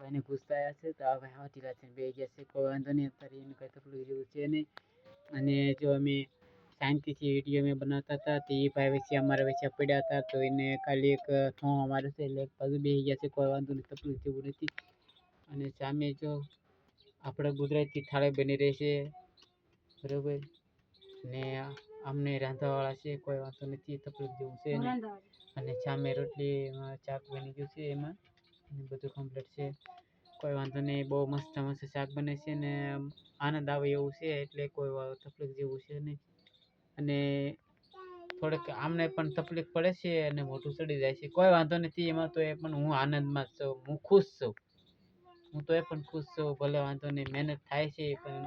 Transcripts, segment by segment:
ભાઈને ગુસ્સા આવ્યા છે તો આ ભાઈ હોટીલા છે બે ગયા છે કોઈ વાંધો નહીં અત્યારે એને કંઈ તકલીફ જેવું છે નહીં અને જો અમે શાંતિથી વિડીયો મેં બનાવતા હતા તો એ ભાઈ વચ્ચે અમારા વચ્ચે પડ્યા હતા તો એને ખાલી એક થોં અમારે છે એટલે એક બાજુ બેસી ગયા છે કોઈ વાંધો નહીં તકલીફ જેવું નથી અને સામે જો આપણે ગુજરાતી થાળી બની રહી છે બરાબર ને અમને રાંધવાવાળા છે કોઈ વાંધો નથી તકલીફ જેવું છે અને સામે રોટલી શાક બની ગયું છે એમાં અને બધું કમ્પ્લીટ છે કોઈ વાંધો નહીં બહુ મસ્ત મસ્ત શાક બને છે ને આનંદ આવે એવું છે એટલે કોઈ તકલીફ જેવું છે નહીં અને થોડીક આમને પણ તકલીફ પડે છે અને મોઢું ચડી જાય છે કોઈ વાંધો નથી એમાં તો એ પણ હું આનંદમાં છું હું ખુશ છું હું તો એ પણ ખુશ છું ભલે વાંધો નહીં મહેનત થાય છે પણ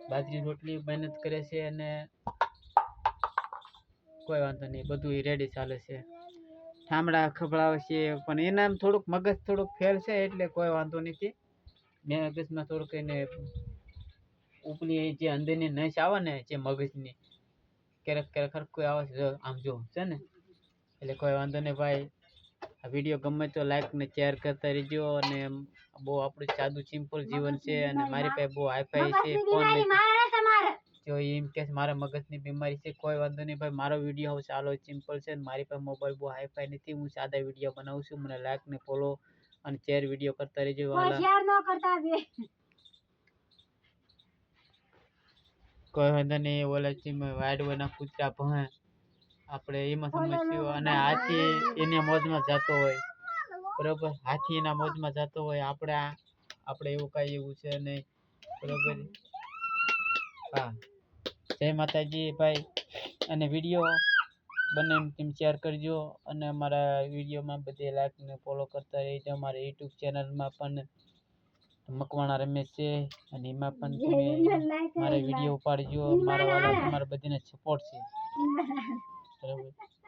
બાજરી રોટલી મહેનત કરે છે અને કોઈ વાંધો નહીં બધું રેડી ચાલે છે ઠામડા ખભડાવે છે પણ એના થોડુંક મગજ થોડુંક ફેલ છે એટલે કોઈ વાંધો નથી મગજમાં થોડુંક એને ઉપલી જે અંદરની નસ આવે ને જે મગજની ક્યારેક ક્યારેક હરખું આવે છે આમ જો છે ને એટલે કોઈ વાંધો નહીં ભાઈ આ વિડીયો ગમે તો લાઈક ને શેર કરતા રહેજો અને બહુ આપણું સાદું સિમ્પલ જીવન છે અને મારી પાસે બહુ હાઈફાઈ છે ફોન જો એમ કે મારા મગજની બીમારી છે કોઈ વાંધો નહીં ભાઈ મારો વિડીયો ચાલો સિમ્પલ છે મારી પાસે મોબાઈલ બહુ હાઈફાઈ નથી હું સાદા વિડીયો બનાવું છું મને લાઈક ને ફોલો અને શેર વિડીયો કરતા રહેજો કોઈ વાંધો નહીં ઓલા વાડવાના કૂતરા ભણે આપણે એમાં સમજ્યું અને હાથી એને મોજમાં જતો હોય બરોબર હાથી એના મોજમાં જતો હોય આપણે એવું કાંઈ એવું છે નહીં બરોબર હા જય માતાજી ભાઈ અને વિડીયો બને એમ શેર કરજો અને અમારા વિડીયોમાં બધે લાઈક ને ફોલો કરતા રહેજો અમારા યુટ્યુબ ચેનલમાં પણ મકવાણા રમેશ છે અને એમાં પણ તમે મારા વિડીયો ઉપાડજો મારા બધાને સપોર્ટ છે બરાબર